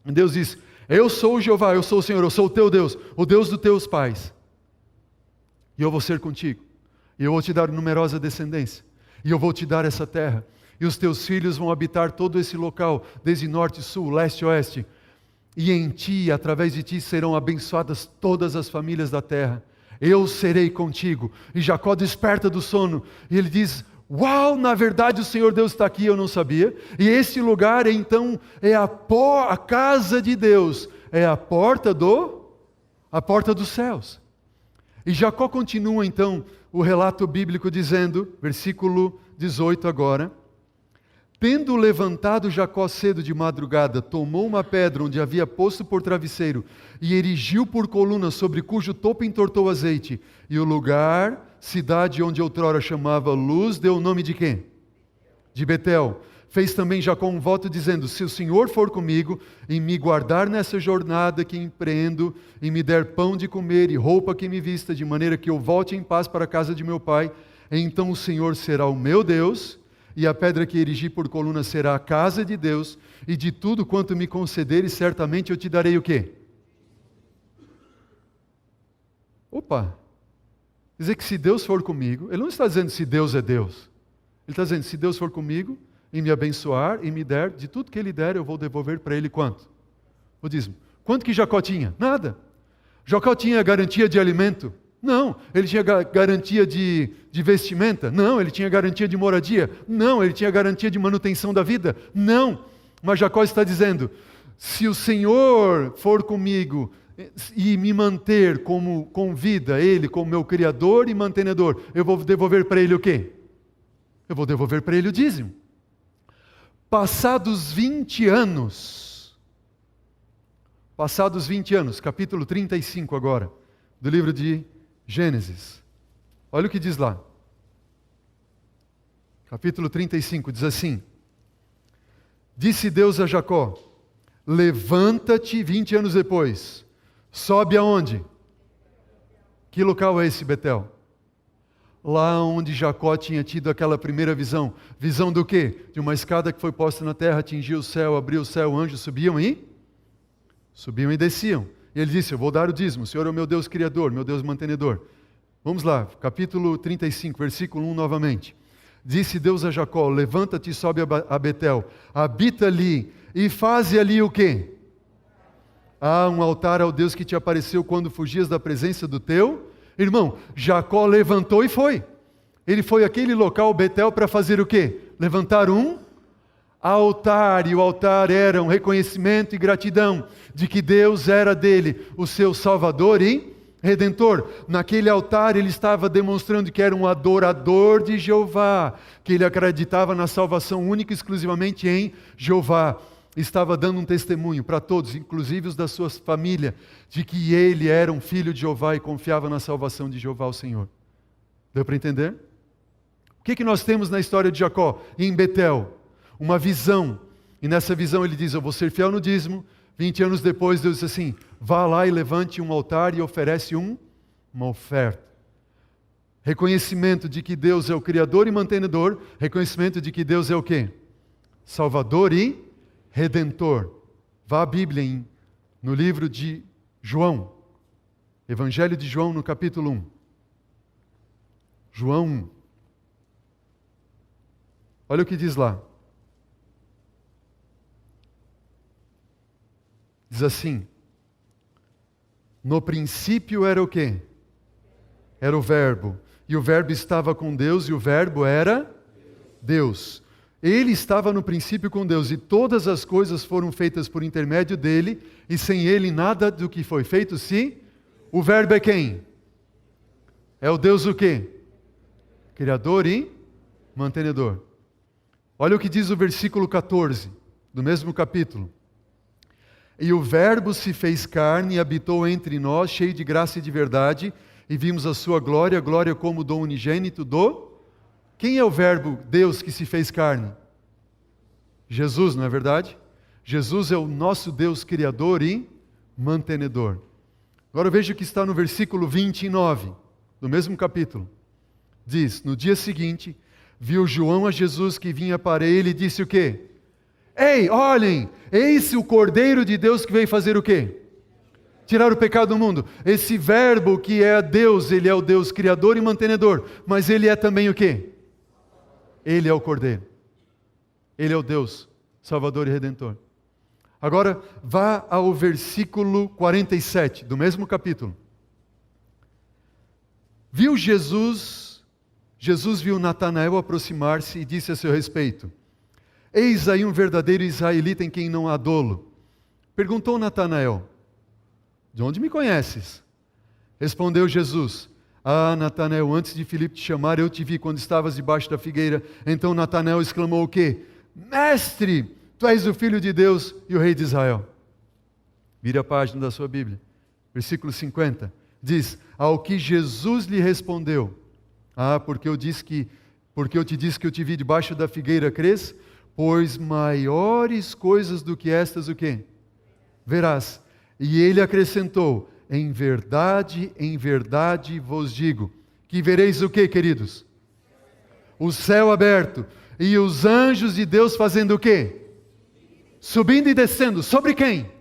E Deus diz: eu sou o Jeová, eu sou o Senhor, eu sou o teu Deus, o Deus dos teus pais. E eu vou ser contigo. E eu vou te dar numerosa descendência. E eu vou te dar essa terra. E os teus filhos vão habitar todo esse local, desde norte, sul, leste e oeste. E em ti, através de ti, serão abençoadas todas as famílias da terra. Eu serei contigo. E Jacó desperta do sono. E ele diz: uau, na verdade o Senhor Deus está aqui, eu não sabia. E esse lugar, então, é a casa de Deus. É a porta dos céus. E Jacó continua, então, o relato bíblico dizendo, versículo 18 agora: tendo levantado Jacó cedo de madrugada, tomou uma pedra onde havia posto por travesseiro e erigiu por coluna, sobre cujo topo entortou azeite. E o lugar, cidade onde outrora chamava Luz, deu o nome de quem? De Betel. Fez também Jacó um voto dizendo: se o Senhor for comigo e me guardar nessa jornada que empreendo, e me der pão de comer e roupa que me vista, de maneira que eu volte em paz para a casa de meu pai, então o Senhor será o meu Deus, e a pedra que erigi por coluna será a casa de Deus, e de tudo quanto me concederes, certamente eu te darei o quê? Opa! Dizer que se Deus for comigo, ele não está dizendo se Deus é Deus. Ele está dizendo: se Deus for comigo e me abençoar e me der, de tudo que ele der, eu vou devolver para ele quanto? O dízimo. Quanto que Jacó tinha? Nada. Jacó tinha garantia de alimento? Não. Ele tinha garantia de vestimenta? Não. Ele tinha garantia de moradia? Não. Ele tinha garantia de manutenção da vida? Não. Mas Jacó está dizendo: se o Senhor for comigo e me manter com vida, Ele como meu Criador e mantenedor, eu vou devolver para Ele o quê? Eu vou devolver para Ele o dízimo. Passados 20 anos, capítulo 35 agora, do livro de Gênesis. Olha o que diz lá. Capítulo 35, diz assim: disse Deus a Jacó: levanta-te, 20 anos depois, sobe aonde? Que local é esse, Betel? Lá onde Jacó tinha tido aquela primeira visão. Visão do quê? De uma escada que foi posta na terra, atingiu o céu, abriu o céu, anjos subiam e desciam. E ele disse: eu vou dar o dízimo, o Senhor é o meu Deus criador, meu Deus mantenedor. Vamos lá, capítulo 35, versículo 1 novamente. Disse Deus a Jacó: levanta-te e sobe a Betel, habita ali e faze ali o quê? Há um altar ao Deus que te apareceu quando fugias da presença do teu irmão. Jacó levantou e foi. Ele foi àquele local, Betel, para fazer o quê? Levantar um altar. E o altar era um reconhecimento e gratidão de que Deus era dele, o seu Salvador e Redentor. Naquele altar ele estava demonstrando que era um adorador de Jeová, que ele acreditava na salvação única e exclusivamente em Jeová. Estava dando um testemunho para todos, inclusive os da sua família, de que ele era um filho de Jeová e confiava na salvação de Jeová, o Senhor. Deu para entender? O que nós temos na história de Jacó? Em Betel, uma visão. E nessa visão ele diz: eu vou ser fiel no dízimo. 20 anos depois Deus diz assim: vá lá e levante um altar e oferece uma oferta. Reconhecimento de que Deus é o Criador e mantenedor. Reconhecimento de que Deus é o quê? Salvador e Redentor. Vá à Bíblia no livro de João. Evangelho de João, no capítulo 1. João 1. Olha o que diz lá. Diz assim: no princípio era o quê? Era o Verbo. E o Verbo estava com Deus, e o Verbo era Deus. Ele estava no princípio com Deus, e todas as coisas foram feitas por intermédio dele, e sem ele nada do que foi feito se... O Verbo é quem? É o Deus o quê? Criador e mantenedor. Olha o que diz o versículo 14, do mesmo capítulo. E o Verbo se fez carne e habitou entre nós, cheio de graça e de verdade, e vimos a sua glória, glória como do unigênito do... Quem é o Verbo, Deus, que se fez carne? Jesus, não é verdade? Jesus é o nosso Deus criador e mantenedor. Agora veja o que está no versículo 29, do mesmo capítulo. Diz, no dia seguinte, viu João a Jesus que vinha para ele e disse o quê? Ei, olhem, eis o Cordeiro de Deus que veio fazer o quê? Tirar o pecado do mundo. Esse Verbo que é Deus, ele é o Deus criador e mantenedor, mas ele é também o quê? Ele é o Cordeiro. Ele é o Deus Salvador e Redentor. Agora, vá ao versículo 47, do mesmo capítulo. Viu Jesus viu Natanael aproximar-se e disse a seu respeito, eis aí um verdadeiro israelita em quem não há dolo. Perguntou Natanael, de onde me conheces? Respondeu Jesus, Natanael, antes de Filipe te chamar, eu te vi quando estavas debaixo da figueira. Então Natanael exclamou o quê? Mestre, tu és o Filho de Deus e o Rei de Israel. Vire a página da sua Bíblia. Versículo 50. Diz, ao que Jesus lhe respondeu, porque eu te disse que eu te vi debaixo da figueira, crês? Pois maiores coisas do que estas, o quê? Verás. E ele acrescentou, em verdade vos digo, que vereis o quê, queridos? O céu aberto, e os anjos de Deus fazendo o quê? Subindo e descendo. Sobre quem?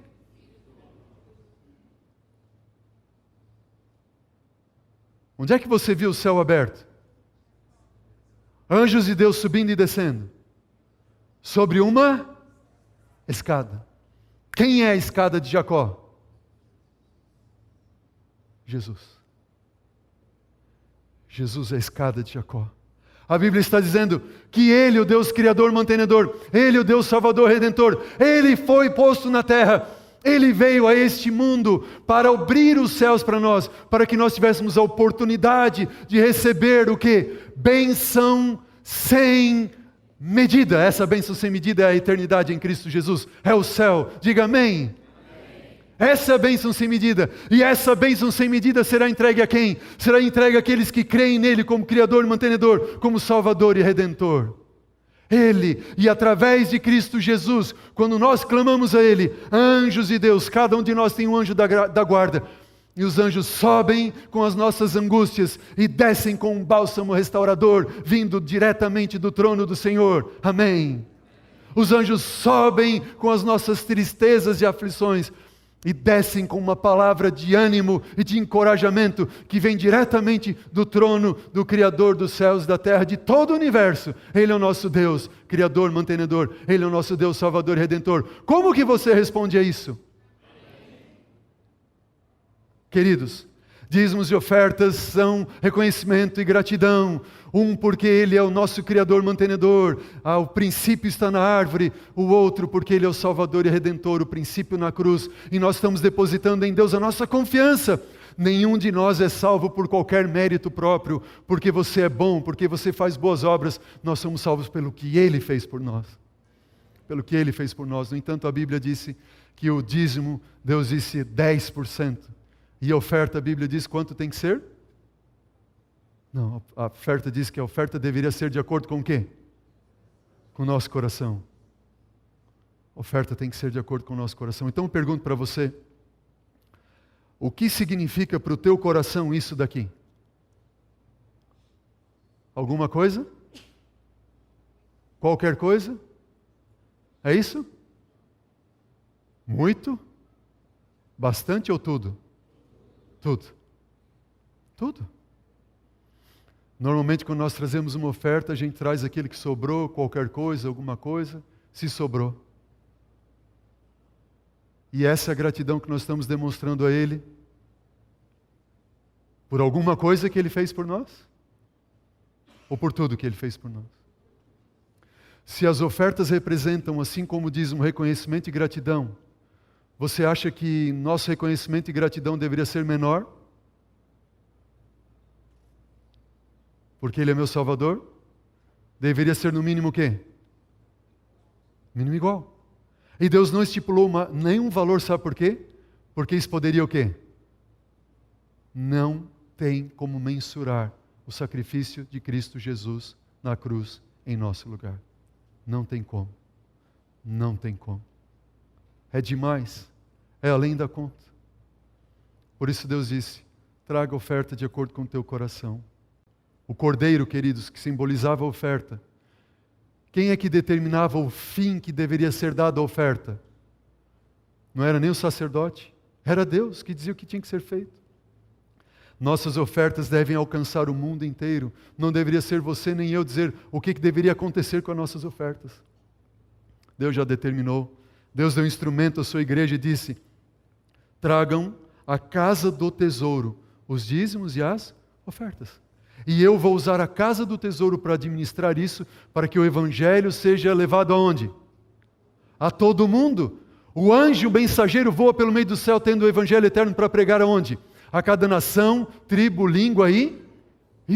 Onde é que você viu o céu aberto? Anjos de Deus subindo e descendo. Sobre uma escada. Quem é a escada de Jacó? Jesus. Jesus é a escada de Jacó. A Bíblia está dizendo que Ele, o Deus Criador, mantenedor, Ele, o Deus Salvador, Redentor, Ele foi posto na terra, Ele veio a este mundo para abrir os céus para nós, para que nós tivéssemos a oportunidade de receber o quê? Bênção sem medida. Essa bênção sem medida é a eternidade em Cristo Jesus, é o céu. Diga amém. Essa é a bênção sem medida. E essa bênção sem medida será entregue a quem? Será entregue àqueles que creem nele como Criador e Mantenedor, como Salvador e Redentor. Ele, e através de Cristo Jesus, quando nós clamamos a Ele, anjos de Deus, cada um de nós tem um anjo da guarda, e os anjos sobem com as nossas angústias e descem com um bálsamo restaurador, vindo diretamente do trono do Senhor. Amém. Os anjos sobem com as nossas tristezas e aflições, e descem com uma palavra de ânimo e de encorajamento que vem diretamente do trono do Criador dos céus e da terra, de todo o universo. Ele é o nosso Deus, Criador, Mantenedor. Ele é o nosso Deus, Salvador e Redentor. Como que você responde a isso? Queridos, dízimos e ofertas são reconhecimento e gratidão. Porque Ele é o nosso Criador mantenedor, o princípio está na árvore. O outro porque Ele é o Salvador e Redentor, o princípio na cruz. E nós estamos depositando em Deus a nossa confiança. Nenhum de nós é salvo por qualquer mérito próprio, porque você é bom, porque você faz boas obras. Nós somos salvos pelo que Ele fez por nós. Pelo que Ele fez por nós. No entanto, a Bíblia disse que o dízimo, Deus disse 10%. E a oferta, a Bíblia diz quanto tem que ser? Não, a oferta diz que a oferta deveria ser de acordo com o quê? Com o nosso coração. A oferta tem que ser de acordo com o nosso coração. Então eu pergunto para você, o que significa para o teu coração isso daqui? Alguma coisa? Qualquer coisa? É isso? Muito? Bastante ou tudo? Tudo. Tudo. Normalmente quando nós trazemos uma oferta, a gente traz aquilo que sobrou, qualquer coisa, alguma coisa, se sobrou. E essa é a gratidão que nós estamos demonstrando a Ele, por alguma coisa que Ele fez por nós? ou por tudo que Ele fez por nós? Se as ofertas representam, assim como diz, um reconhecimento e gratidão, você acha que nosso reconhecimento e gratidão deveria ser menor? Porque Ele é meu Salvador? Deveria ser no mínimo o quê? Mínimo igual. E Deus não estipulou nenhum valor, sabe por quê? Porque isso poderia o quê? Não tem como mensurar o sacrifício de Cristo Jesus na cruz em nosso lugar. Não tem como. Não tem como. É demais. É além da conta. Por isso Deus disse, traga a oferta de acordo com o teu coração. O cordeiro, queridos, que simbolizava a oferta. Quem é que determinava o fim que deveria ser dado à oferta? Não era nem o sacerdote. Era Deus que dizia o que tinha que ser feito. Nossas ofertas devem alcançar o mundo inteiro. Não deveria ser você nem eu dizer o que deveria acontecer com as nossas ofertas. Deus já determinou. Deus deu instrumento à sua igreja e disse, tragam à casa do tesouro os dízimos e as ofertas. E eu vou usar a casa do tesouro para administrar isso, para que o evangelho seja levado aonde? A todo mundo. O anjo, o mensageiro, voa pelo meio do céu, tendo o evangelho eterno para pregar aonde? A cada nação, tribo, língua e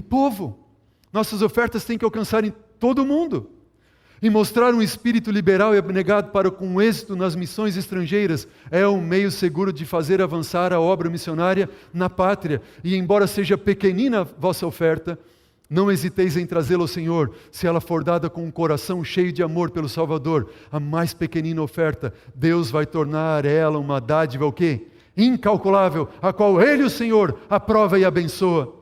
povo. Nossas ofertas têm que alcançar em todo mundo. E mostrar um espírito liberal e abnegado para com êxito nas missões estrangeiras é um meio seguro de fazer avançar a obra missionária na pátria. E embora seja pequenina a vossa oferta, não hesiteis em trazê-la ao Senhor, se ela for dada com um coração cheio de amor pelo Salvador. A mais pequenina oferta, Deus vai tornar ela uma dádiva o quê? Incalculável, a qual Ele, o Senhor, aprova e abençoa.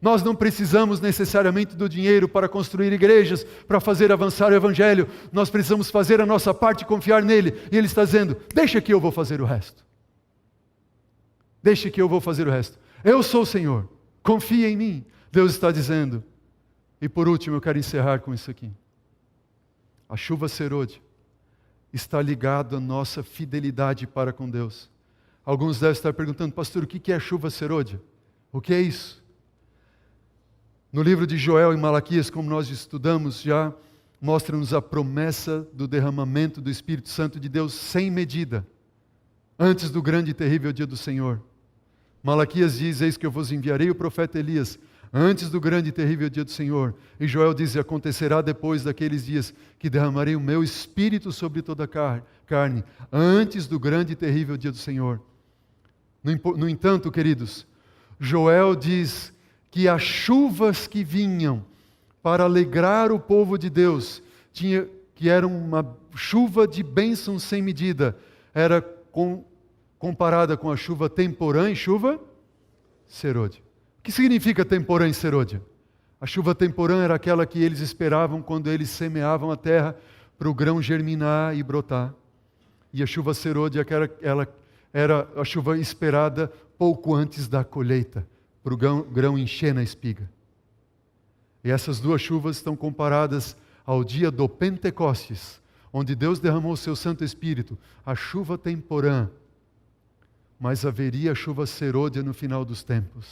Nós não precisamos necessariamente do dinheiro para construir igrejas, para fazer avançar o Evangelho. Nós precisamos fazer a nossa parte e confiar nele. E Ele está dizendo, deixa que eu vou fazer o resto. Deixa que eu vou fazer o resto. Eu sou o Senhor, confia em mim. Deus está dizendo. E por último, eu quero encerrar com isso aqui. A chuva serôdia está ligada à nossa fidelidade para com Deus. Alguns devem estar perguntando, pastor, o que é a chuva serôdia? O que é isso? No livro de Joel e Malaquias, como nós estudamos já, mostra-nos a promessa do derramamento do Espírito Santo de Deus sem medida, antes do grande e terrível dia do Senhor. Malaquias diz, eis que eu vos enviarei o profeta Elias, antes do grande e terrível dia do Senhor. E Joel diz, acontecerá depois daqueles dias, que derramarei o meu Espírito sobre toda a carne, antes do grande e terrível dia do Senhor. No entanto, queridos, Joel diz que as chuvas que vinham para alegrar o povo de Deus, que era uma chuva de bênção sem medida, era comparada com a chuva temporã e chuva serôdia. O que significa temporã e serôdia? A chuva temporã era aquela que eles esperavam quando eles semeavam a terra para o grão germinar e brotar. E a chuva serôdia ela era a chuva esperada pouco antes da colheita, para o grão encher na espiga. E essas duas chuvas estão comparadas ao dia do Pentecostes, onde Deus derramou o seu Santo Espírito, a chuva temporã, mas haveria a chuva serôdia no final dos tempos.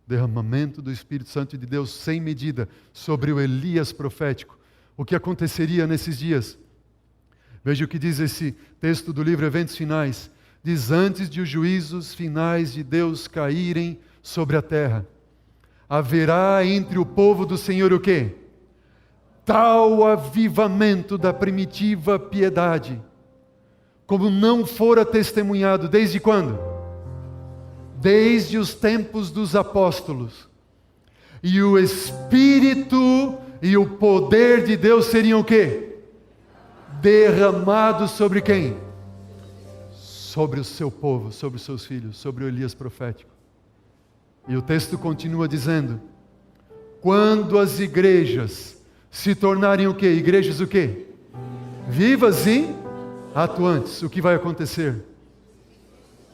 Derramamento do Espírito Santo de Deus sem medida sobre o Elias profético. O que aconteceria nesses dias? Veja o que diz esse texto do livro Eventos Finais. Diz, antes de os juízos finais de Deus caírem sobre a terra, haverá entre o povo do Senhor o quê? Tal avivamento da primitiva piedade, como não fora testemunhado desde quando? Desde os tempos dos apóstolos. E o Espírito e o poder de Deus seriam o quê? Derramados sobre quem? Sobre o seu povo, sobre os seus filhos, sobre o Elias profético. E o texto continua dizendo, quando as igrejas se tornarem o quê? Igrejas o quê? Vivas e atuantes. O que vai acontecer?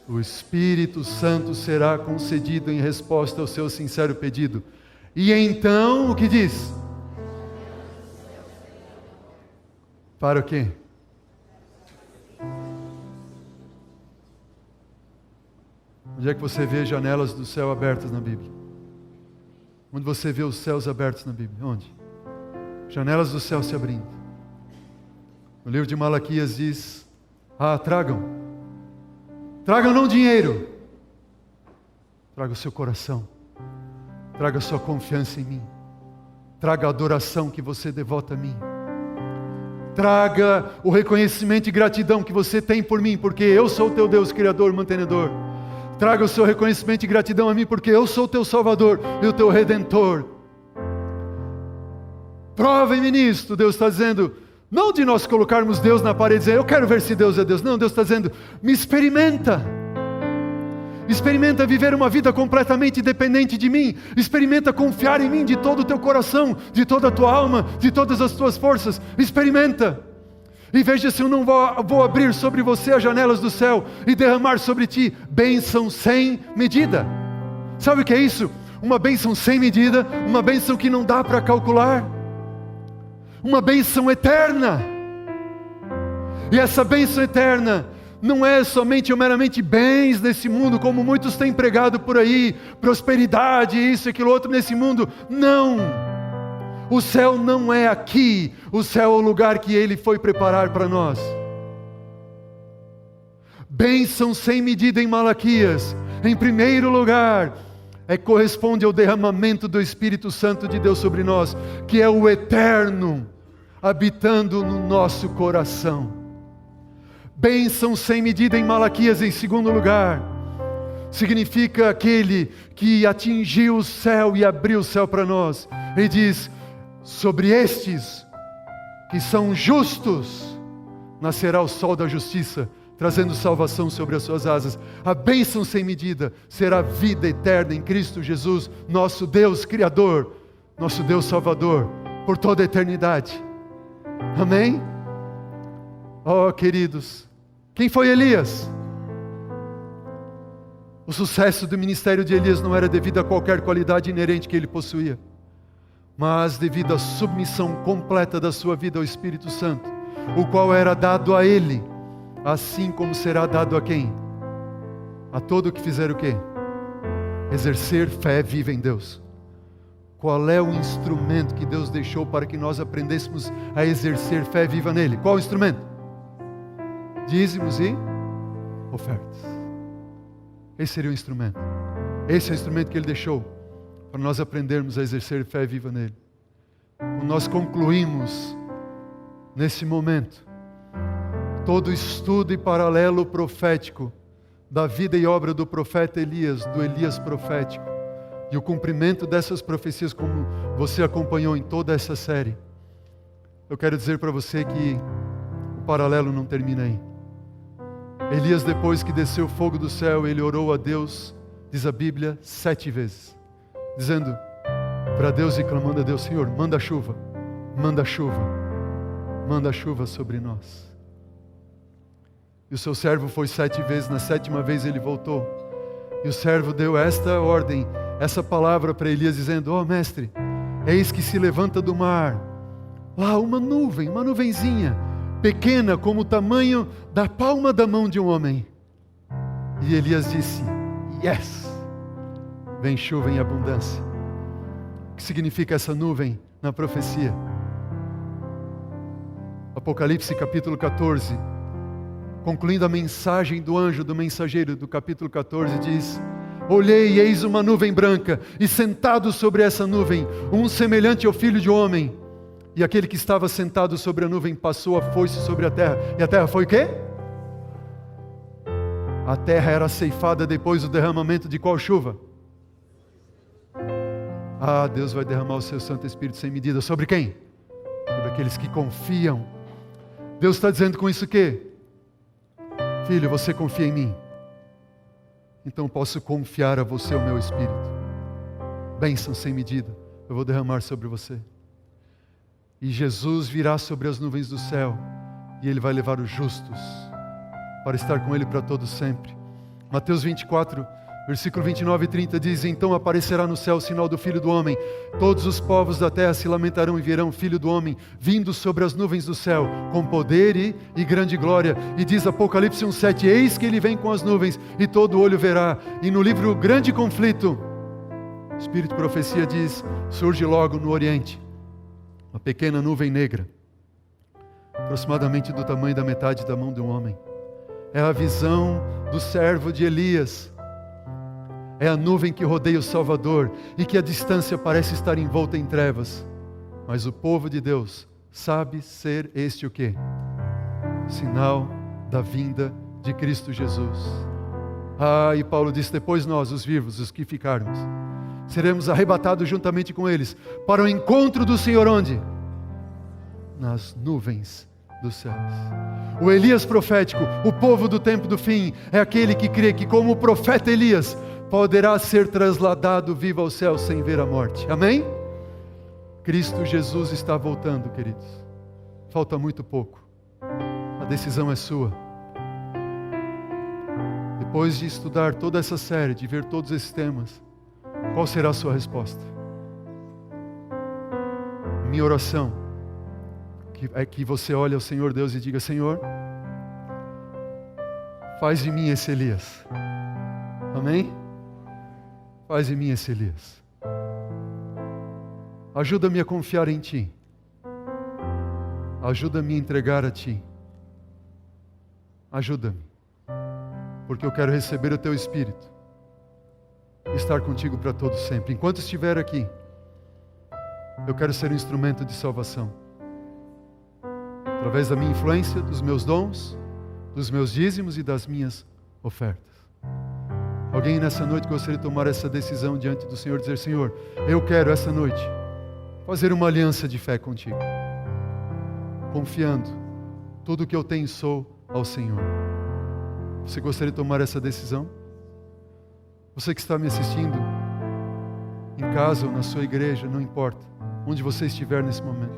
O Espírito Santo será concedido em resposta ao seu sincero pedido. E então, o que diz? Para o quê? Onde é que você vê janelas do céu abertas na Bíblia? Onde você vê os céus abertos na Bíblia? Onde? Janelas do céu se abrindo. No livro de Malaquias diz: tragam não dinheiro, traga o seu coração, traga a sua confiança em mim, traga a adoração que você devota a mim, traga o reconhecimento e gratidão que você tem por mim, porque eu sou o teu Deus, Criador, mantenedor. Traga o seu reconhecimento e gratidão a mim, porque eu sou o teu Salvador e o teu Redentor. Provem-me nisto, Deus está dizendo. Não de nós colocarmos Deus na parede e dizer, eu quero ver se Deus é Deus. Não, Deus está dizendo, me experimenta. Experimenta viver uma vida completamente dependente de mim. Experimenta confiar em mim de todo o teu coração, de toda a tua alma, de todas as tuas forças. Experimenta. E veja se eu não vou abrir sobre você as janelas do céu e derramar sobre ti bênção sem medida. Sabe o que é isso? Uma bênção sem medida, uma bênção que não dá para calcular. Uma bênção eterna. E essa bênção eterna não é somente ou meramente bens nesse mundo, como muitos têm pregado por aí, prosperidade, isso e aquilo outro nesse mundo. Não! O céu não é aqui, o céu é o lugar que Ele foi preparar para nós. Bênção sem medida em Malaquias, em primeiro lugar, corresponde ao derramamento do Espírito Santo de Deus sobre nós, que é o eterno, habitando no nosso coração. Bênção sem medida em Malaquias, em segundo lugar, significa aquele que atingiu o céu e abriu o céu para nós. Ele diz, sobre estes que são justos, nascerá o sol da justiça, trazendo salvação sobre as suas asas. A bênção sem medida será vida eterna em Cristo Jesus, nosso Deus Criador, nosso Deus Salvador, por toda a eternidade. Amém? Oh, queridos, quem foi Elias? O sucesso do ministério de Elias não era devido a qualquer qualidade inerente que ele possuía, mas devido à submissão completa da sua vida ao Espírito Santo, o qual era dado a ele, assim como será dado a quem? A todo o que fizer o quê? Exercer fé viva em Deus. Qual é o instrumento que Deus deixou para que nós aprendêssemos a exercer fé viva nele? Qual o instrumento? Dízimos e ofertas. Esse seria o instrumento. Esse é o instrumento que ele deixou para nós aprendermos a exercer fé viva nele. Quando nós concluímos nesse momento todo o estudo e paralelo profético da vida e obra do profeta Elias, do Elias profético, e o cumprimento dessas profecias, como você acompanhou em toda essa série, eu quero dizer para você que o paralelo não termina aí. Elias, depois que desceu o fogo do céu, ele orou a Deus, diz a Bíblia, 7 vezes, dizendo para Deus e clamando a Deus, Senhor, manda chuva, manda chuva, manda chuva sobre nós. E o seu servo foi 7 vezes, na 7ª vez ele voltou, e o servo deu esta ordem, essa palavra para Elias, dizendo, ó mestre, eis que se levanta do mar, lá uma nuvem, uma nuvenzinha, pequena como o tamanho da palma da mão de um homem. E Elias disse, yes, vem chuva em abundância. O que significa essa nuvem na profecia? Apocalipse capítulo 14, concluindo a mensagem do anjo, do mensageiro do capítulo 14, diz, olhei e eis uma nuvem branca, e sentado sobre essa nuvem, um semelhante ao filho de homem, e aquele que estava sentado sobre a nuvem passou a foice sobre a terra, e a terra foi o quê? A terra era ceifada depois do derramamento de qual chuva? Deus vai derramar o seu Santo Espírito sem medida, sobre quem? Sobre aqueles que confiam. Deus está dizendo com isso o quê? Filho, você confia em mim, então posso confiar a você o meu Espírito. Bênção sem medida eu vou derramar sobre você. E Jesus virá sobre as nuvens do céu, e Ele vai levar os justos para estar com Ele para todo sempre. Mateus 24, versículo 29 e 30 diz, então aparecerá no céu o sinal do Filho do Homem, todos os povos da terra se lamentarão e verão o Filho do Homem vindo sobre as nuvens do céu, com poder e grande glória. E diz Apocalipse 1,7, eis que Ele vem com as nuvens, e todo olho verá. E no livro Grande Conflito, O Espírito de profecia diz: surge logo no Oriente uma pequena nuvem negra, aproximadamente do tamanho da metade da mão de um homem. É a visão do servo de Elias. É a nuvem que rodeia o Salvador e que à distância parece estar envolta em trevas. Mas o povo de Deus sabe ser este o quê? Sinal da vinda de Cristo Jesus. E Paulo disse: depois nós, os vivos, os que ficarmos, seremos arrebatados juntamente com eles para o encontro do Senhor onde? Nas nuvens dos céus. O Elias profético, o povo do tempo do fim, é aquele que crê que, como o profeta Elias, poderá ser trasladado vivo ao céu sem ver a morte. Amém? Cristo Jesus está voltando, queridos. Falta muito pouco. A decisão é sua. Depois de estudar toda essa série, de ver todos esses temas, qual será a sua resposta? Minha oração é que você olhe ao Senhor Deus e diga: Senhor, faz de mim esse Elias. Amém? Faz de mim esse Elias. Ajuda-me a confiar em Ti. Ajuda-me a entregar a Ti. Ajuda-me, porque eu quero receber o Teu Espírito e estar contigo para todo sempre. Enquanto estiver aqui, eu quero ser um instrumento de salvação, através da minha influência, dos meus dons, dos meus dízimos e das minhas ofertas. Alguém nessa noite gostaria de tomar essa decisão diante do Senhor, dizer: Senhor, eu quero essa noite fazer uma aliança de fé contigo, confiando tudo o que eu tenho e sou ao Senhor. Você gostaria de tomar essa decisão? Você que está me assistindo em casa ou na sua igreja, não importa onde você estiver nesse momento,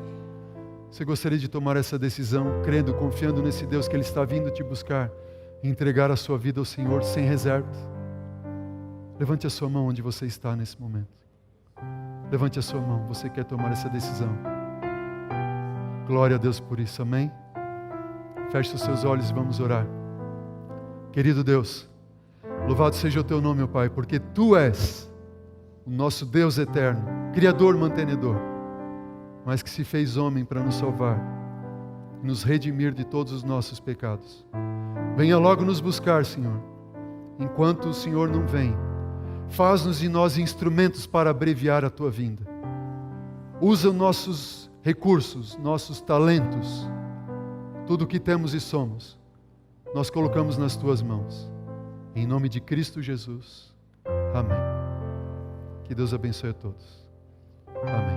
você gostaria de tomar essa decisão, crendo, confiando nesse Deus que Ele está vindo te buscar e entregar a sua vida ao Senhor sem reservas? Levante a sua mão onde você está nesse momento. Levante a sua mão, você quer tomar essa decisão. Glória a Deus por isso, amém? Feche os seus olhos e vamos orar. Querido Deus, louvado seja o Teu nome, meu Pai, porque Tu és o nosso Deus eterno, Criador, mantenedor, mas que se fez homem para nos salvar e nos redimir de todos os nossos pecados. Venha logo nos buscar, Senhor. Enquanto o Senhor não vem, faz-nos de nós instrumentos para abreviar a Tua vinda. Usa os nossos recursos, nossos talentos, tudo o que temos e somos, nós colocamos nas Tuas mãos. Em nome de Cristo Jesus. Amém. Que Deus abençoe a todos. Amém.